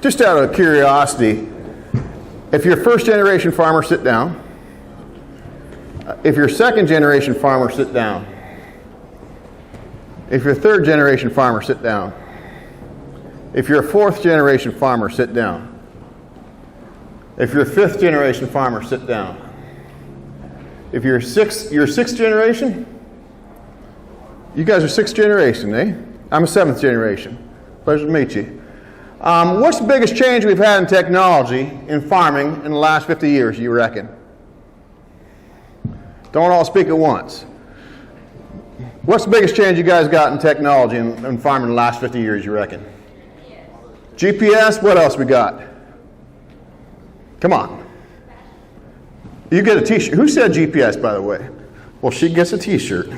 Just out of curiosity, if you're a first generation farmer, sit down. If you're a second generation farmer, sit down. If you're a third generation farmer, sit down. If you're a fourth generation farmer, sit down. If you're a fifth generation farmer, sit down. If you're sixth generation, you guys are sixth generation, eh? I'm a seventh generation. Pleasure to meet you. What's the biggest change we've had in technology in farming in the last 50 years, you reckon? Don't all speak at once. What's the biggest change you guys got in technology in farming in the last 50 years, you reckon? GPS, what else we got? Come on. You get a t-shirt. Who said GPS, by the way? Well, she gets a t-shirt.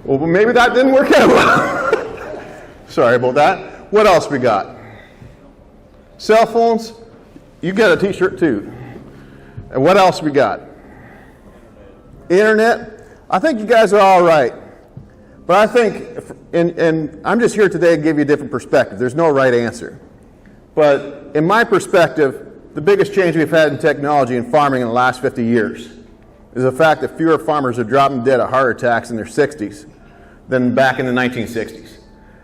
Well, maybe that didn't work out well. Sorry about that. What else we got? Cell phones, you get a t-shirt too. And what else we got? Internet. I think you guys are all right. But I think, and I'm just here today to give you a different perspective. There's no right answer. But in my perspective, the biggest change we've had in technology in farming in the last 50 years is the fact that fewer farmers are dropping dead of heart attacks in their 60s than back in the 1960s.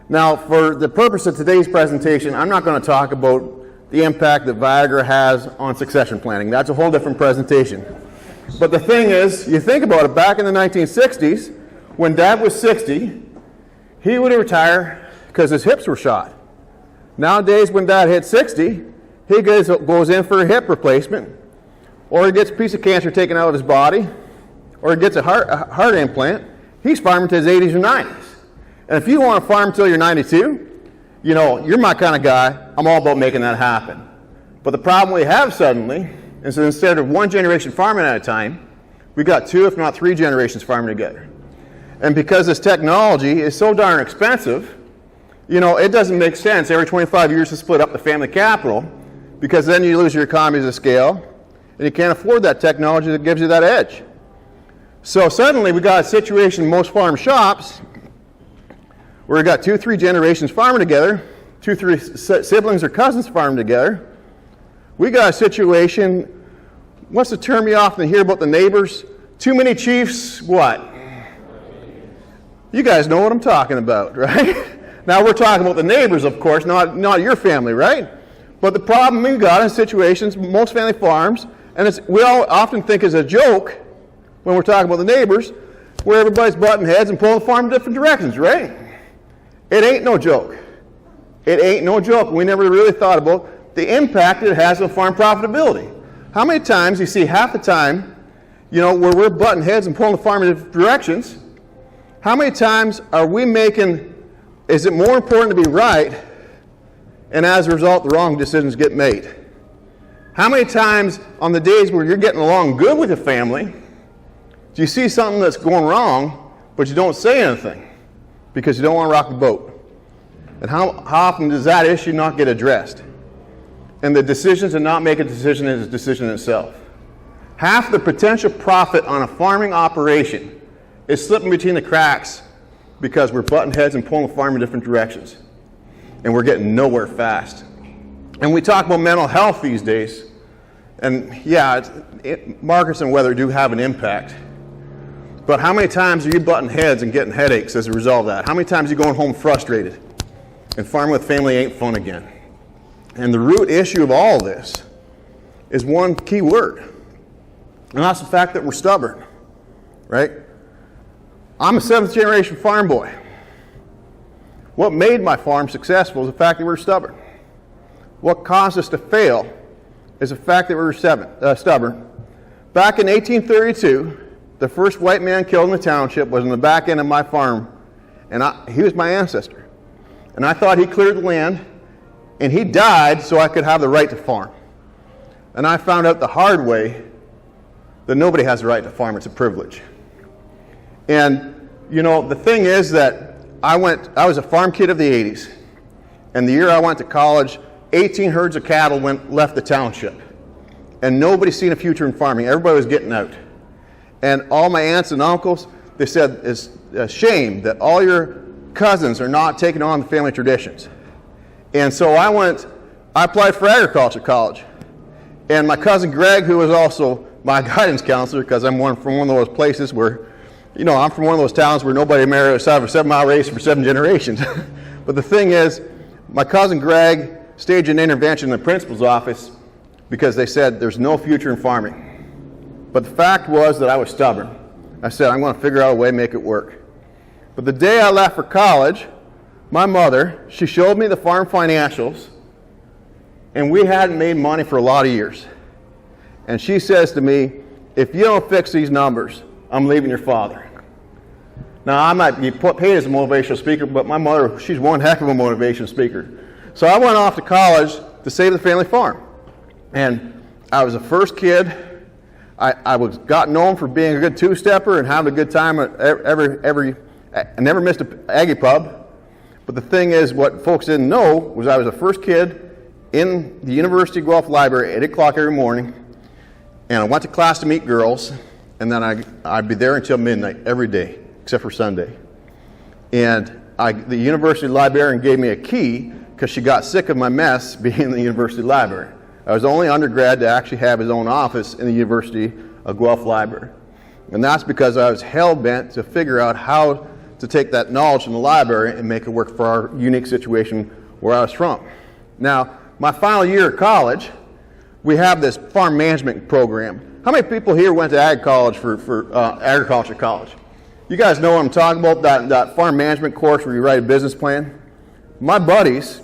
Now, for the purpose of today's presentation, I'm not going to talk about the impact that Viagra has on succession planning. That's a whole different presentation. But the thing is, you think about it, back in the 1960s, when Dad was 60, he would retire because his hips were shot. Nowadays, when Dad hits 60, he goes in for a hip replacement, or he gets a piece of cancer taken out of his body, or he gets a heart implant. He's farming to his 80s or 90s. And if you want to farm until you're 92, you know, you're my kind of guy. I'm all about making that happen. But the problem we have suddenly is that instead of one generation farming at a time, we got two, if not three generations farming together. And because this technology is so darn expensive, you know, it doesn't make sense every 25 years to split up the family capital, because then you lose your economies of scale, and you can't afford that technology that gives you that edge. So suddenly we got a situation in most farm shops where we got 2-3 generations farming together, 2-3 siblings or cousins farming together. We got a situation, what's the term you often hear about the neighbors? Too many chiefs, what? You guys know what I'm talking about, right? Now we're talking about the neighbors, of course, not your family, right? But the problem we got in situations, most family farms, and we all often think it's a joke when we're talking about the neighbors, where everybody's butting heads and pulling the farm in different directions, right? It ain't no joke. It ain't no joke. We never really thought about the impact it has on farm profitability. How many times you see half the time, you know, where we're butting heads and pulling the farm in different directions, how many times are we making, is it more important to be right, and as a result, the wrong decisions get made? How many times on the days where you're getting along good with your family, do you see something that's going wrong, but you don't say anything because you don't want to rock the boat? And how often does that issue not get addressed? And the decision to not make a decision is a decision in itself. Half the potential profit on a farming operation is slipping between the cracks because we're butting heads and pulling the farm in different directions. And we're getting nowhere fast. And we talk about mental health these days. And yeah, markets and weather do have an impact. But how many times are you butting heads and getting headaches as a result of that? How many times are you going home frustrated? And farming with family ain't fun again. And the root issue of all this is one key word. And that's the fact that we're stubborn, right? I'm a 7th generation farm boy. What made my farm successful is the fact that we're stubborn. What caused us to fail is the fact that we were stubborn. Back in 1832, the first white man killed in the township was in the back end of my farm, and he was my ancestor. And I thought he cleared the land, and he died so I could have the right to farm. And I found out the hard way that nobody has the right to farm. It's a privilege. And, you know, the thing is that I was a farm kid of the 80s. And the year I went to college, 18 herds of cattle left the township. And nobody seen a future in farming. Everybody was getting out. And all my aunts and uncles, they said, it's a shame that all your cousins are not taking on the family traditions. And so I applied for agriculture college. And my cousin Greg, who was also my guidance counselor, because I'm from one of those places where, I'm from one of those towns where nobody married outside of a 7-mile radius for 7 generations. But the thing is, my cousin Greg staged an intervention in the principal's office because they said there's no future in farming. But the fact was that I was stubborn. I said, I'm going to figure out a way to make it work. But the day I left for college, my mother, she showed me the farm financials, and we hadn't made money for a lot of years. And she says to me, if you don't fix these numbers, I'm leaving your father. Now, I might be paid as a motivational speaker, but my mother, she's one heck of a motivational speaker. So I went off to college to save the family farm. And I was the first kid. I got known for being a good two-stepper and having a good time at I never missed an Aggie pub. But the thing is, what folks didn't know was I was the first kid in the University of Guelph Library at 8 o'clock every morning, and I went to class to meet girls, and then I'd be there until midnight every day, except for Sunday. And the university librarian gave me a key because she got sick of my mess being in the university library. I was the only undergrad to actually have his own office in the University of Guelph Library. And that's because I was hell-bent to figure out how to take that knowledge from the library and make it work for our unique situation where I was from. Now, my final year of college, we have this farm management program. How many people here went to ag college for agriculture college? You guys know what I'm talking about, that farm management course where you write a business plan? My buddies,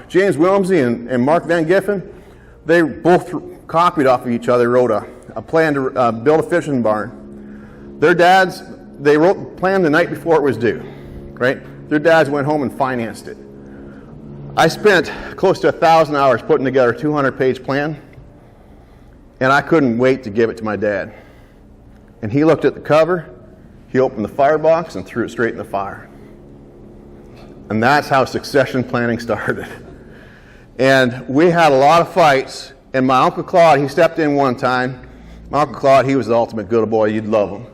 James Wilmsey and Mark Van Giffen, they both copied off of each other, wrote a plan to build a fishing barn. Their dads, they wrote the plan the night before it was due, right? Their dads went home and financed it. I spent close to 1,000 hours putting together a 200-page plan, and I couldn't wait to give it to my dad. And he looked at the cover, he opened the firebox and threw it straight in the fire. And that's how succession planning started. And we had a lot of fights, and my Uncle Claude, he stepped in one time. My Uncle Claude, he was the ultimate good boy, you'd love him.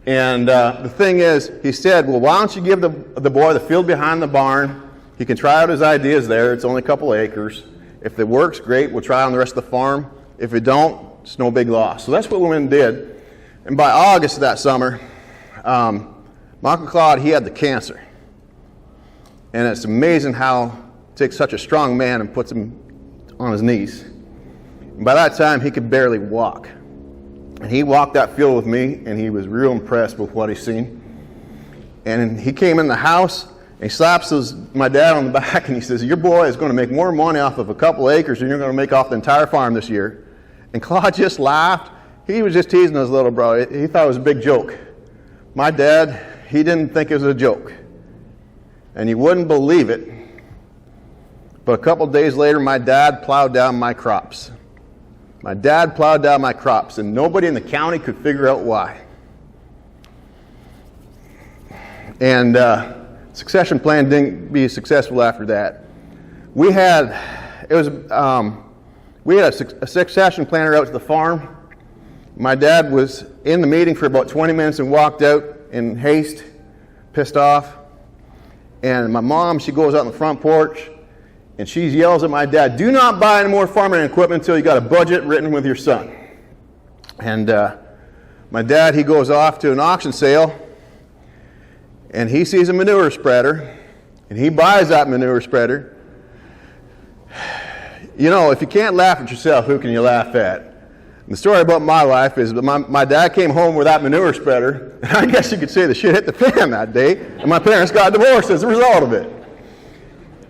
And the thing is, he said, well, why don't you give the boy the field behind the barn? He can try out his ideas there. It's only a couple of acres. If it works, great. We'll try on the rest of the farm. If it don't, it's no big loss. So that's what we went and did. And by August of that summer, my Uncle Claude, he had the cancer. And it's amazing how it takes such a strong man and puts him on his knees. And by that time, he could barely walk. And he walked that field with me, and he was real impressed with what he seen. And he came in the house, and he slaps my dad on the back, and he says, your boy is going to make more money off of a couple acres than you're going to make off the entire farm this year. And Claude just laughed. He was just teasing his little brother. He thought it was a big joke. My dad, he didn't think it was a joke. And you wouldn't believe it, but a couple days later, my dad plowed down my crops. My dad plowed down my crops, and nobody in the county could figure out why. And succession plan didn't be successful after that. We had a succession planner out to the farm. My dad was in the meeting for about 20 minutes and walked out in haste, pissed off. And my mom, she goes out on the front porch, and she yells at my dad, do not buy any more farming equipment until you got a budget written with your son. And my dad, he goes off to an auction sale, and he sees a manure spreader, and he buys that manure spreader. You know, if you can't laugh at yourself, who can you laugh at? And the story about my life is that my dad came home with that manure spreader, and I guess you could say the shit hit the fan that day, and my parents got divorced as a result of it.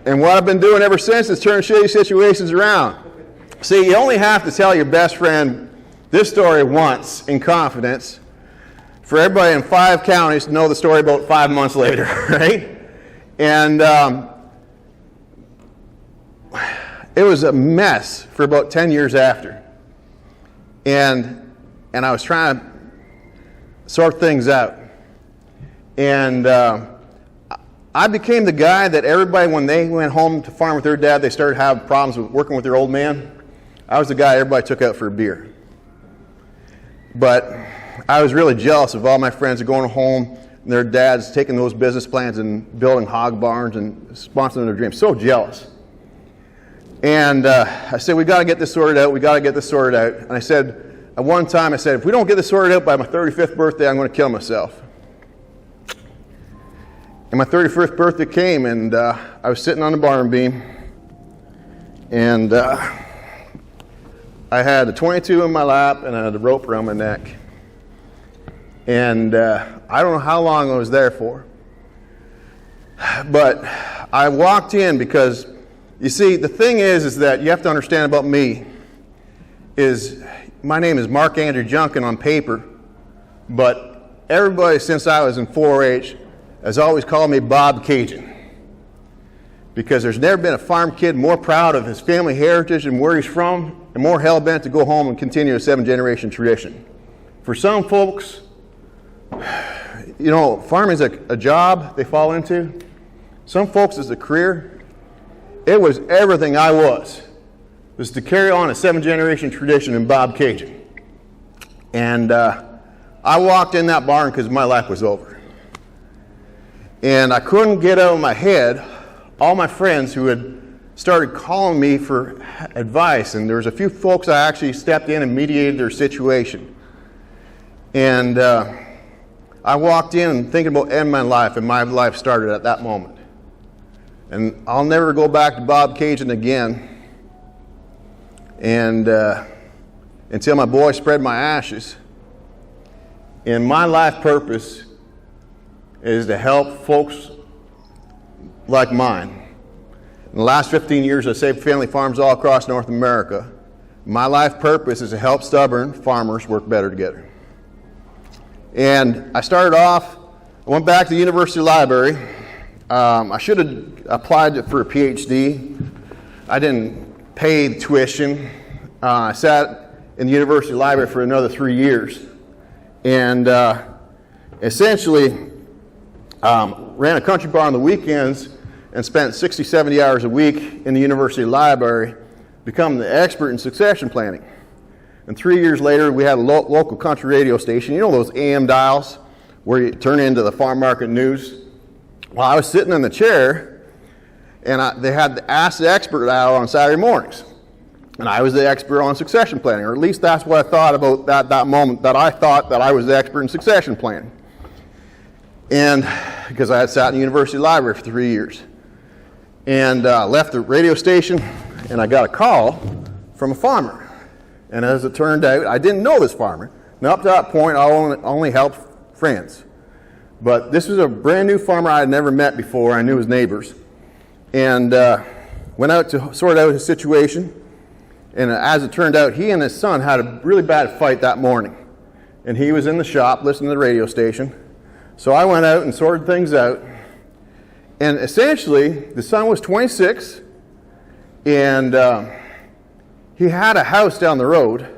And what I've been doing ever since is turn shitty situations around. See, you only have to tell your best friend this story once in confidence for everybody in 5 counties to know the story about 5 months later, right? And it was a mess for about 10 years after. And I was trying to sort things out. And I became the guy that everybody, when they went home to farm with their dad, they started having problems with working with their old man. I was the guy everybody took out for a beer. But I was really jealous of all my friends going home. and their dads taking those business plans and building hog barns and sponsoring their dreams. So jealous. And I said, we got to get this sorted out. We got to get this sorted out. And I said, at one time, I said, if we don't get this sorted out by my 35th birthday, I'm going to kill myself. And my 31st birthday came, and I was sitting on the barn beam, and I had a 22 in my lap, and I had a rope around my neck. And I don't know how long I was there for. But I walked in because, you see, the thing is that you have to understand about me is my name is Mark Andrew Junkin on paper, but everybody since I was in 4-H has always called me Bob Caygeon, because there's never been a farm kid more proud of his family heritage and where he's from and more hell-bent to go home and continue a 7-generation tradition. For some folks, you know, farming is a job they fall into. Some folks it's a career. It was everything I was to carry on a 7-generation tradition in Bob Caygeon. And I walked in that barn because my life was over. And I couldn't get out of my head all my friends who had started calling me for advice. And there was a few folks I actually stepped in and mediated their situation. And I walked in thinking about ending my life, and my life started at that moment. And I'll never go back to Bob Caygeon again. And until my boy spread my ashes. And my life purpose is to help folks like mine. In the last 15 years, I've saved family farms all across North America. My life purpose is to help stubborn farmers work better together. And I started off, I went back to the university library. I should have applied for a PhD. I didn't pay the tuition. I sat in the university library for another 3 years. And essentially ran a country bar on the weekends and spent 60, 70 hours a week in the university library, becoming the expert in succession planning. And 3 years later, we had a local country radio station. You know those AM dials where you turn into the farm market news? Well, I was sitting in the chair, and they had the Ask the Expert hour on Saturday mornings. And I was the expert on succession planning, or at least that's what I thought about that moment, that I thought that I was the expert in succession planning. And because I had sat in the university library for 3 years. And left the radio station, and I got a call from a farmer. And as it turned out, I didn't know this farmer. Now, up to that point, I only helped friends. But this was a brand new farmer I had never met before. I knew his neighbors. And went out to sort out his situation. And as it turned out, he and his son had a really bad fight that morning. And he was in the shop listening to the radio station. So I went out and sorted things out. And essentially, the son was 26. And he had a house down the road,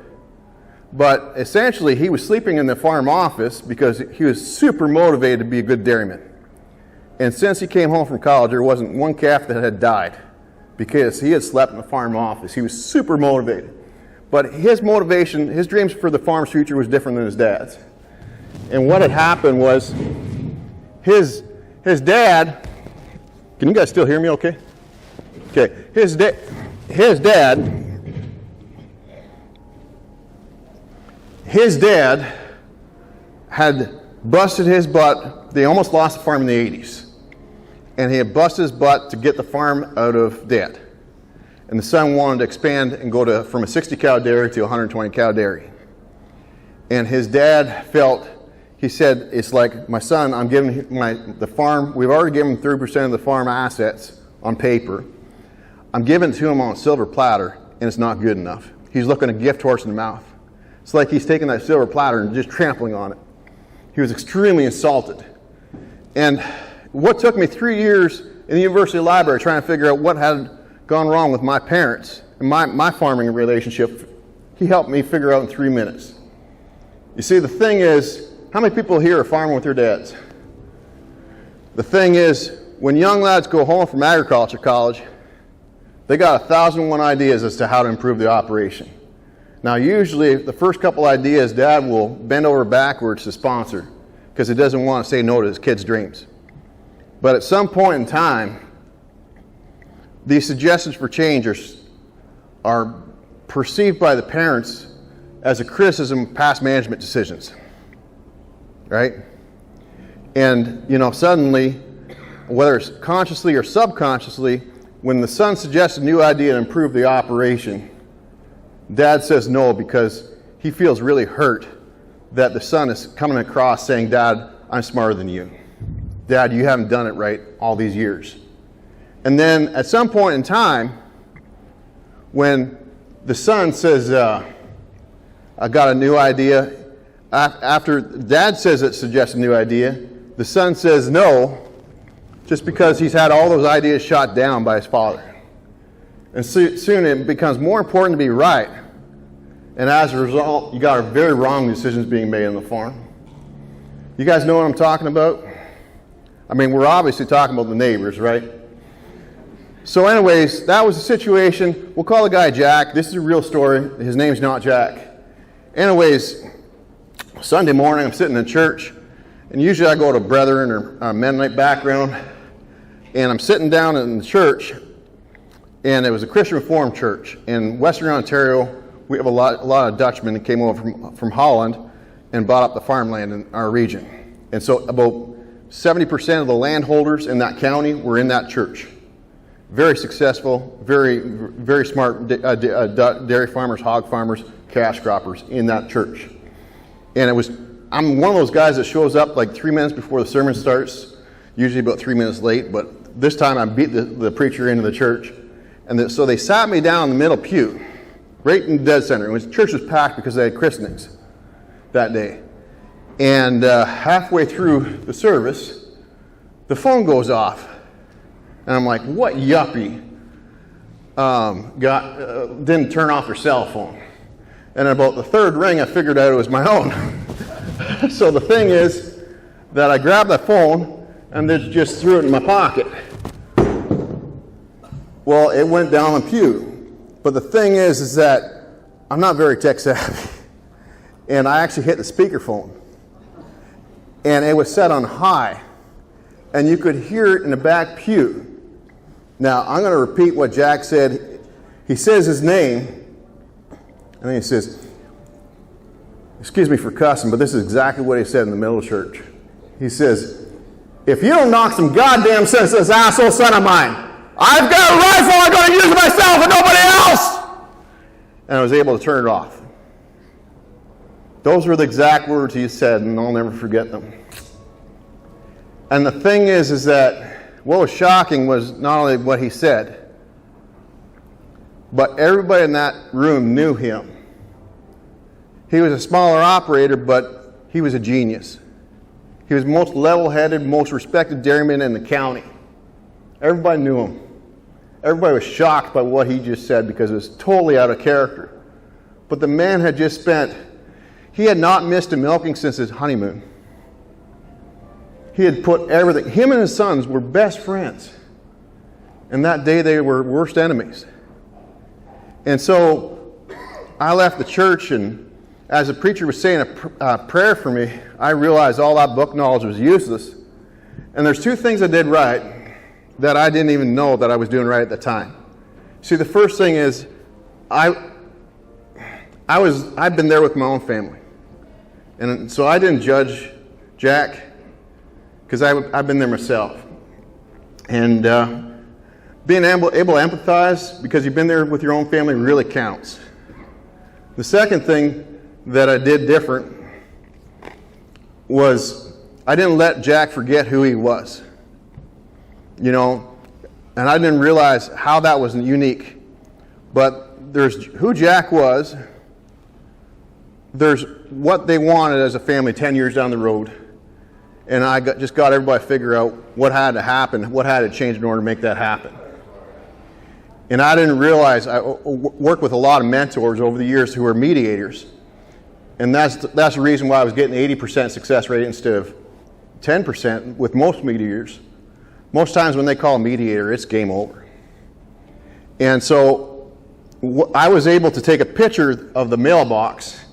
but essentially he was sleeping in the farm office because he was super motivated to be a good dairyman. And since he came home from college, there wasn't one calf that had died because he had slept in the farm office. He was super motivated. But his motivation, his dreams for the farm's future was different than his dad's. And what had happened was his dad, can you guys still hear me okay? Okay, his dad had busted his butt. They almost lost the farm in the 80s. And he had busted his butt to get the farm out of debt. And the son wanted to expand and go from a 60-cow dairy to a 120-cow dairy. And his dad felt, he said, it's like, my son, I'm giving the farm, we've already given him 30% of the farm assets on paper. I'm giving it to him on a silver platter, and it's not good enough. He's looking a gift horse in the mouth. It's like he's taking that silver platter and just trampling on it. He was extremely insulted. And what took me 3 years in the university library trying to figure out what had gone wrong with my parents and my farming relationship, he helped me figure out in 3 minutes. You see, the thing is, how many people here are farming with their dads? The thing is, when young lads go home from agriculture college, they got 1,001 ideas as to how to improve the operation. Now, usually, the first couple ideas, Dad will bend over backwards to sponsor. because he doesn't want to say no to his kids' dreams. But at some point in time, these suggestions for change are perceived by the parents as a criticism of past management decisions, right? And, suddenly, whether it's consciously or subconsciously, when the son suggests a new idea to improve the operation, dad says no because he feels really hurt that the son is coming across saying, Dad, I'm smarter than you. Dad, you haven't done it right all these years. And then at some point in time, when the son says, I got a new idea, after dad says it suggests a new idea, the son says no, just because he's had all those ideas shot down by his father. And soon it becomes more important to be right. And as a result, you got very wrong decisions being made on the farm. You guys know what I'm talking about? I mean, we're obviously talking about the neighbors, right? So anyways, that was the situation. We'll call the guy Jack. This is a real story. His name's not Jack. Anyways, Sunday morning, I'm sitting in church, and usually I go to Brethren or Mennonite background, and I'm sitting down in the church, and it was a Christian Reformed church. In Western Ontario, we have a lot of Dutchmen that came over from Holland and bought up the farmland in our region. And so about 70% of the landholders in that county were in that church. Very successful, very, very smart dairy farmers, hog farmers, cash croppers in that church. And I'm one of those guys that shows up like 3 minutes before the sermon starts, usually about 3 minutes late, but this time I beat the preacher into the church. And so they sat me down in the middle pew, right in the dead center. The church was packed because they had christenings that day. And halfway through the service, the phone goes off. And I'm like, what yuppie didn't turn off their cell phone? And about the third ring, I figured out it was my own. So the thing is that I grabbed the phone and then just threw it in my pocket. Well, it went down the pew. But the thing is that I'm not very tech savvy. And I actually hit the speakerphone. And it was set on high. And you could hear it in the back pew. Now, I'm going to repeat what Jack said. He says his name, and then he says, excuse me for cussing, but this is exactly what he said in the middle of church. He says, if you don't knock some goddamn sense into this asshole son of mine, I've got a rifle, I'm going to use it myself and nobody else! And I was able to turn it off. Those were the exact words he said, and I'll never forget them. And the thing is that what was shocking was not only what he said, but everybody in that room knew him. He was a smaller operator, but he was a genius. He was the most level-headed, most respected dairyman in the county. Everybody knew him. Everybody was shocked by what he just said because it was totally out of character. But the man had just he had not missed a milking since his honeymoon. He had put everything. Him and his sons were best friends. And that day they were worst enemies. And so I left the church, and as the preacher was saying a prayer for me, I realized all that book knowledge was useless. And there's two things I did right that I didn't even know that I was doing right at the time. See, the first thing is I've been there with my own family. And so I didn't judge Jack, because I've been there myself. And being able to empathize because you've been there with your own family really counts. The second thing that I did different was I didn't let Jack forget who he was. And I didn't realize how that was unique. But there's who Jack was, there's what they wanted as a family 10 years down the road. And I just got everybody to figure out what had to happen, what had to change in order to make that happen. And I didn't realize I worked with a lot of mentors over the years who were mediators. And that's the reason why I was getting 80% success rate instead of 10% with most mediators. Most times when they call a mediator, it's game over. And so I was able to take a picture of the mailbox,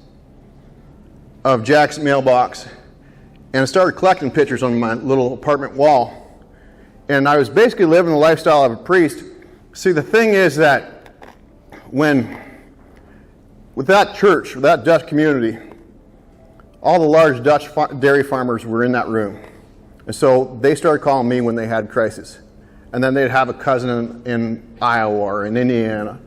of Jack's mailbox, And I started collecting pictures on my little apartment wall. And I was basically living the lifestyle of a priest. See, the thing is that with that church, with that Dutch community, all the large Dutch dairy farmers were in that room. And so they started calling me when they had crisis. And then they'd have a cousin in Iowa or in Indiana.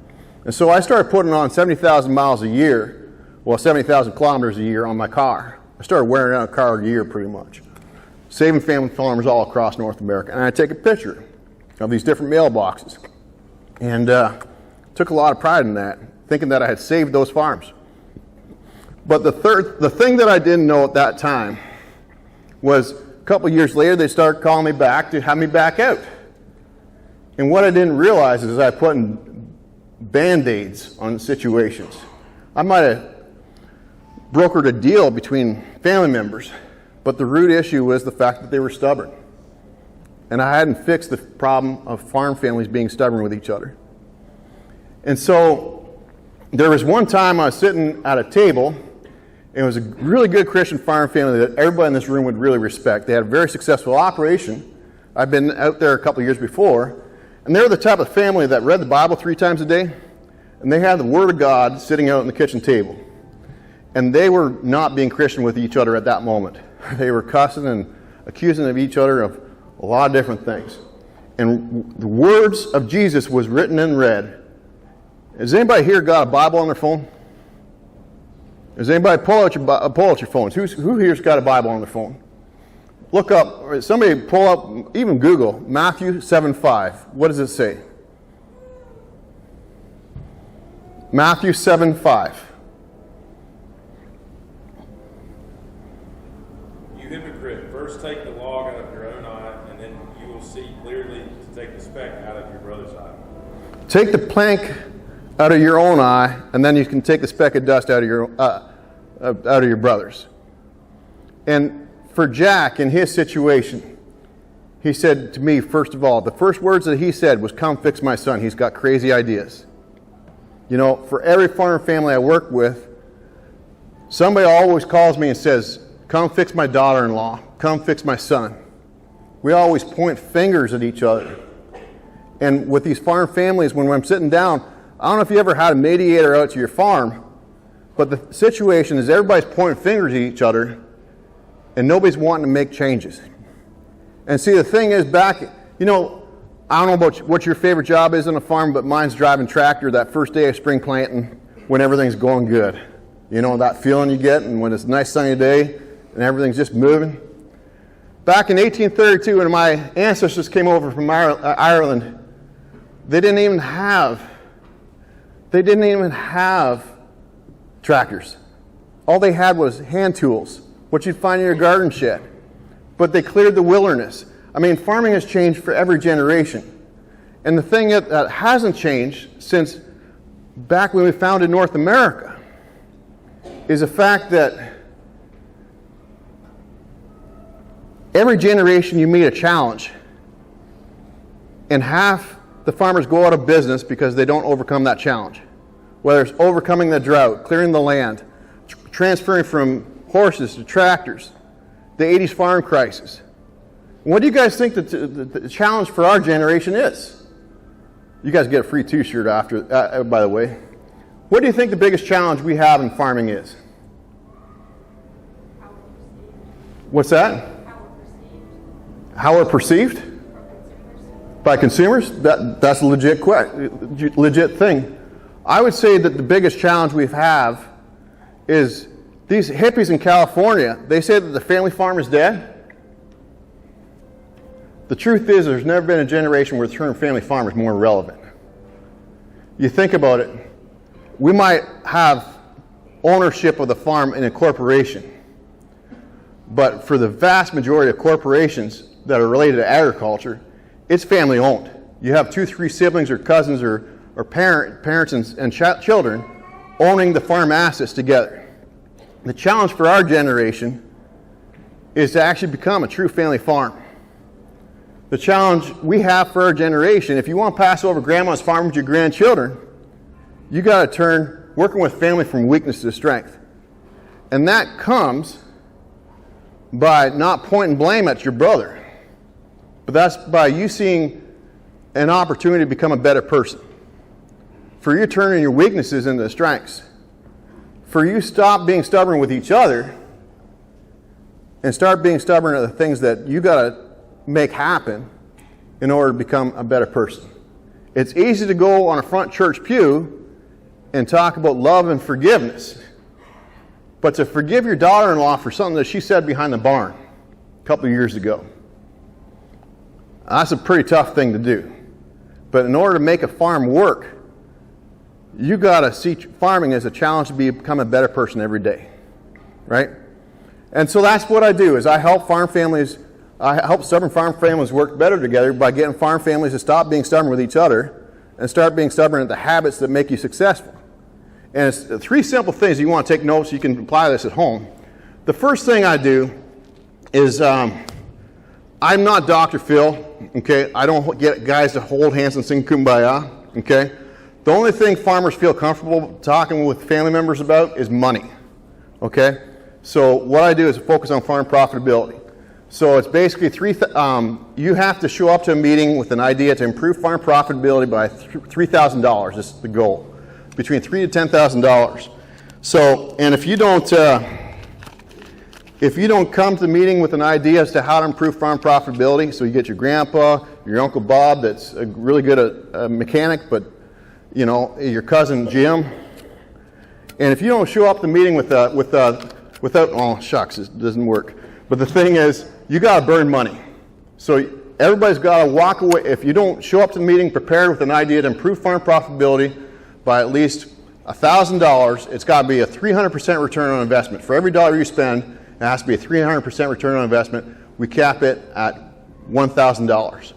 And so I started putting on 70,000 miles a year, 70,000 kilometers a year on my car. I started wearing out a car a year pretty much, saving family farmers all across North America. And I take a picture of these different mailboxes. And took a lot of pride in that, thinking that I had saved those farms. But the thing that I didn't know at that time was a couple of years later, they started calling me back to have me back out. And what I didn't realize is I put in Band-Aids on situations. I might have brokered a deal between family members, but the root issue was the fact that they were stubborn. And I hadn't fixed the problem of farm families being stubborn with each other. And so there was one time I was sitting at a table. It was a really good Christian farm family that everybody in this room would really respect. They had a very successful operation. I'd been out there a couple of years before. And they were the type of family that read the Bible 3 times a day. And they had the Word of God sitting out on the kitchen table. And they were not being Christian with each other at that moment. They were cussing and accusing of each other of a lot of different things. And the words of Jesus was written in red. Has anybody here got a Bible on their phone? Does anybody pull out your phones? Who here's got a Bible on their phone? Look up, somebody pull up, even Google, Matthew 7:5. What does it say? Matthew 7:5. You hypocrite, first take the log out of your own eye, and then you will see clearly to take the speck out of your brother's eye. Take the plank out of your own eye, and then you can take the speck of dust out of your brother's. And for Jack, in his situation, he said to me, first of all, the first words that he said was, "Come fix my son. He's got crazy ideas." You know, for every farm family I work with, somebody always calls me and says, "Come fix my daughter-in-law. Come fix my son." We always point fingers at each other. And with these farm families, when I'm sitting down, I don't know if you ever had a mediator out to your farm, but the situation is everybody's pointing fingers at each other, and nobody's wanting to make changes. And see, the thing is, I don't know about what your favorite job is on a farm, but mine's driving tractor that first day of spring planting when everything's going good. You know, that feeling you get, and when it's a nice sunny day and everything's just moving. Back in 1832, when my ancestors came over from Ireland, they didn't even have tractors. All they had was hand tools, what you'd find in your garden shed. But they cleared the wilderness. I mean, farming has changed for every generation. And the thing that hasn't changed since back when we founded North America is the fact that every generation you meet a challenge, and half the farmers go out of business because they don't overcome that challenge. Whether it's overcoming the drought, clearing the land, transferring from horses to tractors, the 80s farm crisis. What do you guys think the challenge for our generation is? You guys get a free t-shirt after, by the way. What do you think the biggest challenge we have in farming is? What's that? How we're perceived? By consumers? That's a legit thing. I would say that the biggest challenge we have is these hippies in California. They say that the family farm is dead. The truth is there's never been a generation where the term family farm is more relevant. You think about it. We might have ownership of the farm in a corporation, but for the vast majority of corporations that are related to agriculture, it's family owned. You have 2, 3 siblings or cousins or parents and children owning the farm assets together. The challenge for our generation is to actually become a true family farm. The challenge we have for our generation, if you want to pass over grandma's farm with your grandchildren, you got to turn working with family from weakness to strength. And that comes by not pointing blame at your brother, but that's by you seeing an opportunity to become a better person. For you turning your weaknesses into strengths. For you stop being stubborn with each other and start being stubborn at the things that you got to make happen in order to become a better person. It's easy to go on a front church pew and talk about love and forgiveness, but to forgive your daughter-in-law for something that she said behind the barn a couple of years ago, that's a pretty tough thing to do. But in order to make a farm work, you got to see farming as a challenge to become a better person every day, right? And so that's what I do, is I help stubborn farm families work better together by getting farm families to stop being stubborn with each other and start being stubborn at the habits that make you successful. And it's 3 simple things. You want to take notes, you can apply this at home. The first thing I do is, I'm not Dr. Phil, okay? I don't get guys to hold hands and sing Kumbaya, okay? The only thing farmers feel comfortable talking with family members about is money, okay? So what I do is focus on farm profitability. So it's basically you have to show up to a meeting with an idea to improve farm profitability by $3,000 is the goal. Between $3,000 to $10,000. So, and if you don't come to the meeting with an idea as to how to improve farm profitability, so you get your grandpa, your Uncle Bob that's really good at a mechanic, but you know, your cousin Jim, and if you don't show up to the meeting without, oh shucks, it doesn't work. But the thing is, you got to burn money. So everybody's got to walk away. If you don't show up to the meeting prepared with an idea to improve farm profitability by at least $1,000, it's got to be a 300% return on investment. For every dollar you spend, it has to be a 300% return on investment. We cap it at $1,000.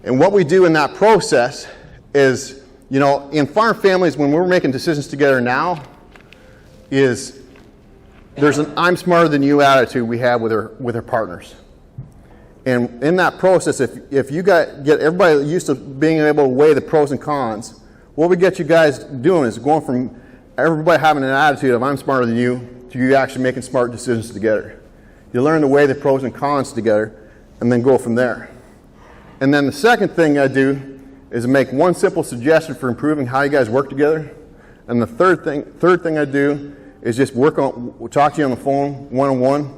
And what we do in that process is, you know, in farm families, when we're making decisions together now, is there's an I'm smarter than you attitude we have with our partners. And in that process, if you get everybody used to being able to weigh the pros and cons, what we get you guys doing is going from everybody having an attitude of I'm smarter than you to you actually making smart decisions together. You learn to weigh the pros and cons together and then go from there. And then the second thing I do is make one simple suggestion for improving how you guys work together. And the third thing I do is just talk to you on the phone one-on-one,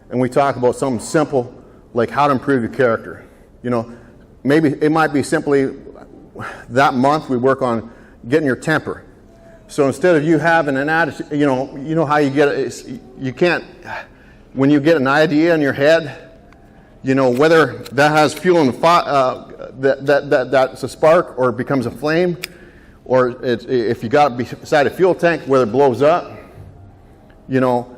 and we talk about something simple like how to improve your character. You know, maybe it might be simply that month we work on getting your temper. So instead of you having an attitude, you know how you get it, you can't, when you get an idea in your head, you know, whether that has fuel in the that's a spark or it becomes a flame, or if you got it beside a fuel tank, whether it blows up. You know,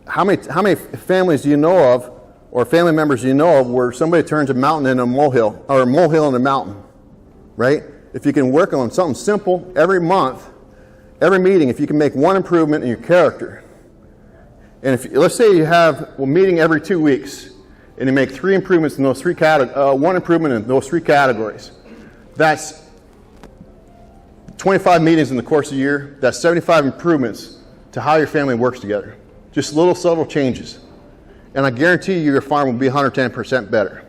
how many families do you know of, or family members do you know of, where somebody turns a mountain into a molehill, or a molehill into a mountain, right? If you can work on something simple every month, every meeting, if you can make one improvement in your character, and if let's say you have a meeting every 2 weeks, and you make 3 improvements in those 3 one improvement in those 3 categories, that's 25 meetings in the course of a year. That's 75 improvements to how your family works together. Just little subtle changes. And I guarantee you your farm will be 110% better.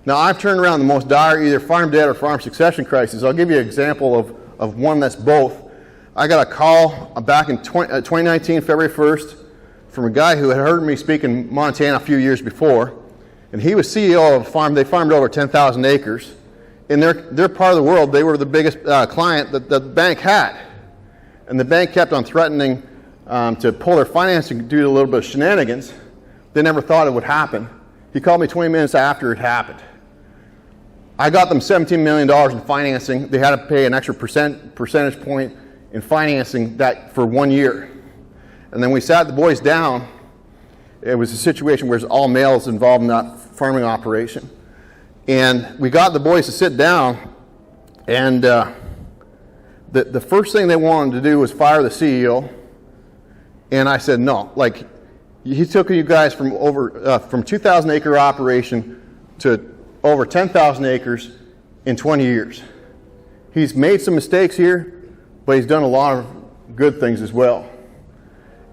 Now, I've turned around the most dire either farm debt or farm succession crisis. I'll give you an example of one that's both. I got a call back in 2019, February 1st, from a guy who had heard me speak in Montana a few years before. And he was CEO of a farm. They farmed over 10,000 acres. In their part of the world, they were the biggest client that the bank had. And the bank kept on threatening to pull their financing due to a little bit of shenanigans. They never thought it would happen. He called me 20 minutes after it happened. I got them $17 million in financing. They had to pay an extra percentage point in financing that for 1 year. And then we sat the boys down. It was a situation where there's all males involved in that farming operation. And we got the boys to sit down, and the first thing they wanted to do was fire the CEO. And I said, no, like, he took you guys from 2,000 acre operation to over 10,000 acres in 20 years. He's made some mistakes here, but he's done a lot of good things as well.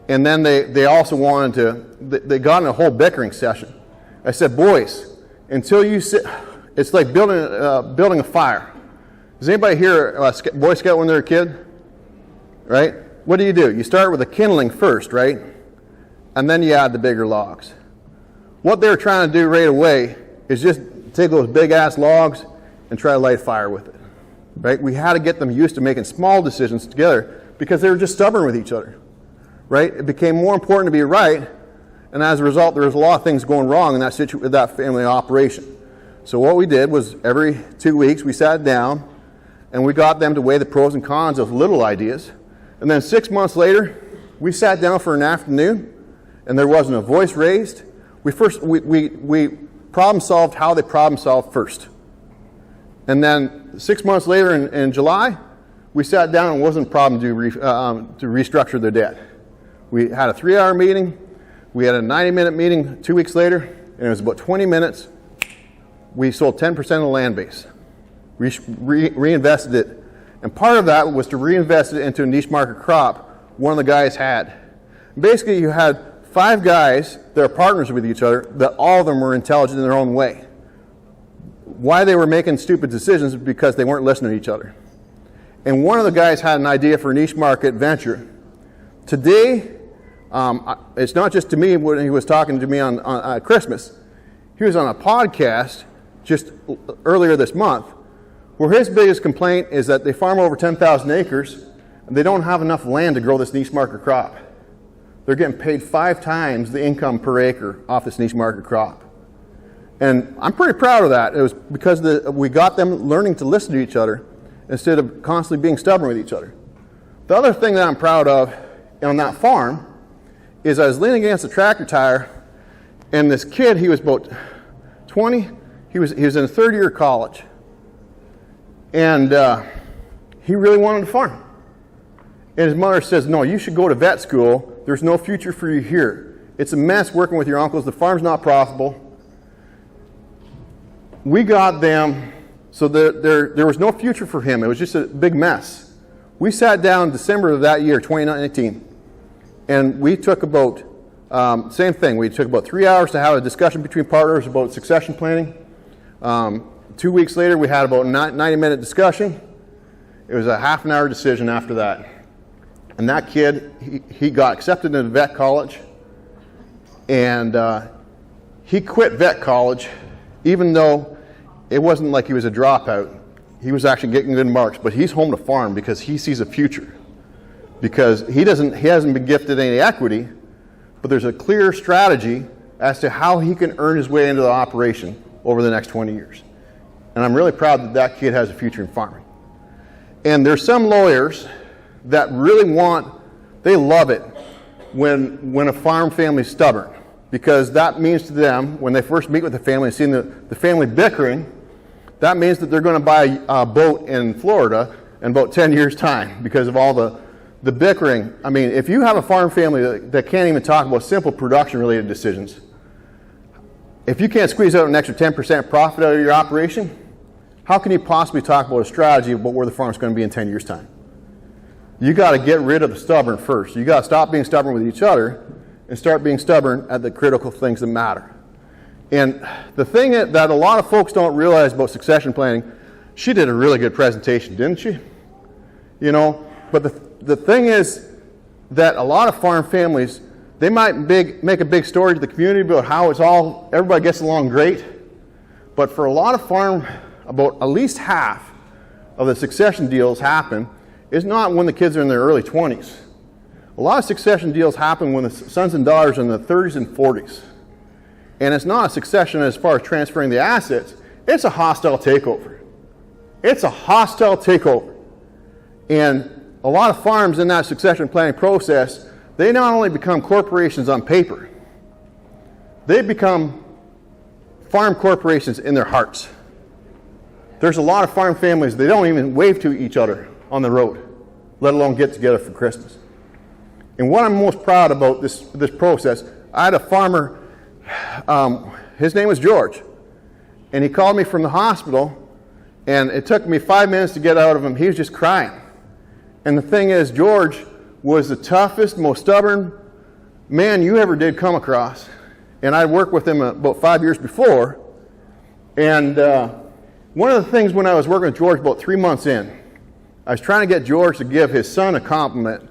And then they also wanted to, they got in a whole bickering session. I said, boys, until you sit, it's like building a fire. Does anybody here Boy Scout when they're a kid? Right? What do? You start with a kindling first, right? And then you add the bigger logs. What they're trying to do right away is just take those big ass logs and try to light a fire with it. Right? We had to get them used to making small decisions together because they were just stubborn with each other. Right? It became more important to be right, and as a result, there was a lot of things going wrong in that family operation. So what we did was every 2 weeks we sat down and we got them to weigh the pros and cons of little ideas. And then 6 months later, we sat down for an afternoon, and there wasn't a voice raised. We problem solved how they problem solved first. And then 6 months later in July, we sat down and it wasn't a problem to restructure their debt. We had a 3-hour meeting. We had a 90-minute meeting 2 weeks later, and it was about 20 minutes. We sold 10% of the land base. We reinvested it. And part of that was to reinvest it into a niche market crop one of the guys had. Basically, you had 5 guys that are partners with each other, that all of them were intelligent in their own way. Why they were making stupid decisions is because they weren't listening to each other. And one of the guys had an idea for a niche market venture. Today, it's not just to me when he was talking to me on Christmas. He was on a podcast just earlier this month where his biggest complaint is that they farm over 10,000 acres and they don't have enough land to grow this niche market crop. They're getting paid 5 times the income per acre off this niche market crop. And I'm pretty proud of that. It was because we got them learning to listen to each other instead of constantly being stubborn with each other. The other thing that I'm proud of on that farm is I was leaning against a tractor tire, and this kid, he was about 20, he was in 3rd year of college, and he really wanted to farm. And his mother says, no, you should go to vet school. There's no future for you here. It's a mess working with your uncles. The farm's not profitable. We got them, so there was no future for him. It was just a big mess. We sat down in December of that year, 2019, and we took about, same thing, we took about 3 hours to have a discussion between partners about succession planning. 2 weeks later, we had about a 90-minute discussion. It was a half an hour decision after that. And that kid, he got accepted into vet college, and he quit vet college even though it wasn't like he was a dropout. He was actually getting good marks, but he's home to farm because he sees a future. Because he hasn't been gifted any equity, but there's a clear strategy as to how he can earn his way into the operation over the next 20 years. And I'm really proud that that kid has a future in farming. And there's some lawyers that really they love it when a farm family is stubborn, because that means to them, when they first meet with the family and see the family bickering, that means that they're going to buy a boat in Florida in about 10 years' time because of all the bickering. I mean, if you have a farm family that can't even talk about simple production-related decisions, if you can't squeeze out an extra 10% profit out of your operation, how can you possibly talk about a strategy about where the farm's going to be in 10 years' time? You got to get rid of the stubborn first. You got to stop being stubborn with each other and start being stubborn at the critical things that matter. And the thing that a lot of folks don't realize about succession planning, she did a really good presentation, didn't she? You know, but the thing is that a lot of farm families, they might make a big story to the community about how everybody gets along great, but for a lot of farm, about at least half of the succession deals happen is not when the kids are in their early 20s. A lot of succession deals happen when the sons and daughters are in the 30s and 40s. And it's not a succession as far as transferring the assets, it's a hostile takeover. It's a hostile takeover. And a lot of farms in that succession planning process, they not only become corporations on paper, they become farm corporations in their hearts. There's a lot of farm families, they don't even wave to each other on the road, let alone get together for Christmas. And what I'm most proud about this process, I had a farmer, his name was George, and he called me from the hospital, and it took me 5 minutes to get out of him. He was just crying. And the thing is, George was the toughest, most stubborn man you ever did come across. And I worked with him about 5 years before. And one of the things when I was working with George about 3 months in, I was trying to get George to give his son a compliment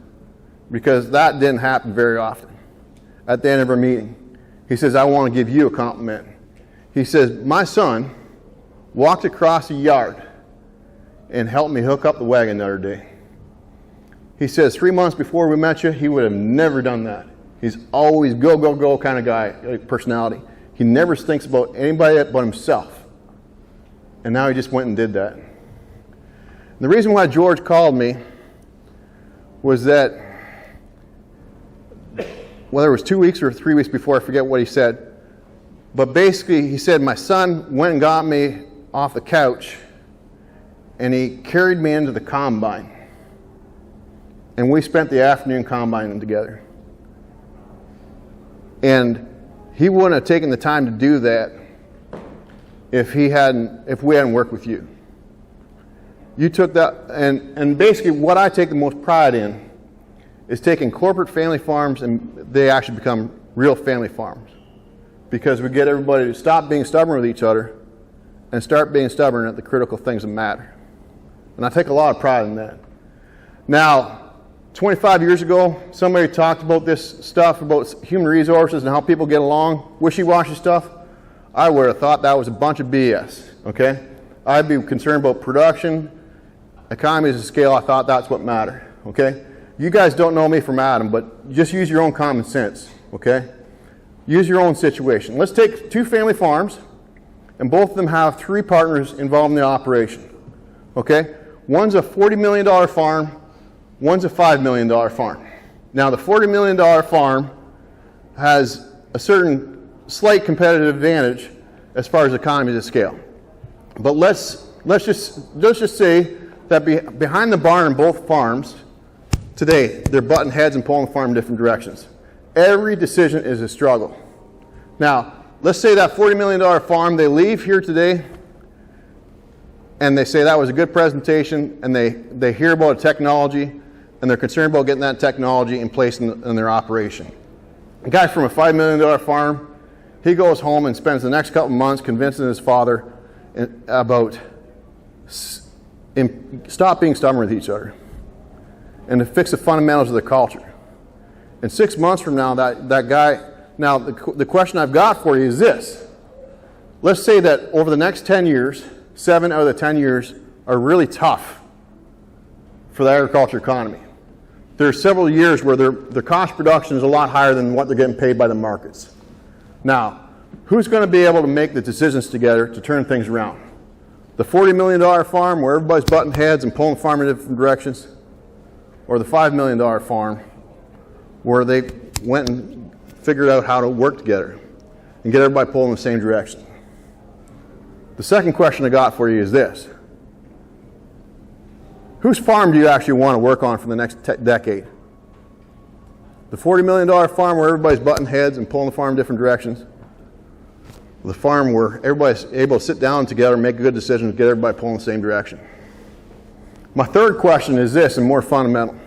because that didn't happen very often. At the end of our meeting, he says, I want to give you a compliment. He says, my son walked across the yard and helped me hook up the wagon the other day. He says 3 months before we met you, he would have never done that. He's always go, go, go kind of guy, personality. He never thinks about anybody but himself. And now he just went and did that. And the reason why George called me was that, whether it was 2 weeks or 3 weeks before, I forget what he said, but basically he said, my son went and got me off the couch and he carried me into the combine. And we spent the afternoon combining together. And he wouldn't have taken the time to do that if we hadn't worked with you. You took that, and basically what I take the most pride in is taking corporate family farms and they actually become real family farms. Because we get everybody to stop being stubborn with each other and start being stubborn at the critical things that matter. And I take a lot of pride in that. Now, 25 years ago, somebody talked about this stuff, about human resources and how people get along, wishy-washy stuff. I would have thought that was a bunch of BS, okay? I'd be concerned about production, economies of scale. I thought that's what mattered, okay? You guys don't know me from Adam, but just use your own common sense, okay? Use your own situation. Let's take 2 family farms, and both of them have 3 partners involved in the operation, okay? One's a $40 million farm, one's a $5 million farm. Now, the $40 million farm has a certain slight competitive advantage as far as economies of scale. But let's just say that behind the barn in both farms, today, they're butting heads and pulling the farm in different directions. Every decision is a struggle. Now, let's say that $40 million farm, they leave here today, and they say that was a good presentation, and they hear about technology, and they're concerned about getting that technology in place in their operation. A guy from a $5 million farm, he goes home and spends the next couple months convincing his father about stop being stubborn with each other and to fix the fundamentals of the culture. And 6 months from now, that guy, now the question I've got for you is this. Let's say that over the next 10 years, 7 out of the 10 years are really tough for the agriculture economy. There are several years where their cost production is a lot higher than what they're getting paid by the markets. Now, who's going to be able to make the decisions together to turn things around? The $40 million farm where everybody's butting heads and pulling the farm in different directions? Or the $5 million farm where they went and figured out how to work together and get everybody pulling in the same direction? The second question I got for you is this. Whose farm do you actually want to work on for the next decade? The $40 million farm where everybody's butting heads and pulling the farm in different directions? The farm where everybody's able to sit down together and make a good decision and get everybody pulling in the same direction? My third question is this, and more fundamental.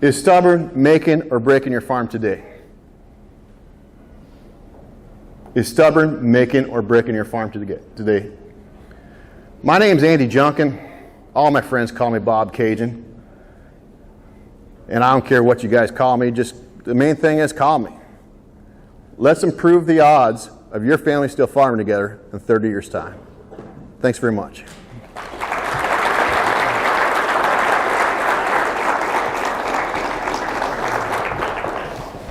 Is stubborn making or breaking your farm today? Is stubborn making or breaking your farm today? My name's Andy Junkin. All my friends call me Bob Caygeon. And I don't care what you guys call me, just the main thing is call me. Let's improve the odds of your family still farming together in 30 years' time. Thanks very much.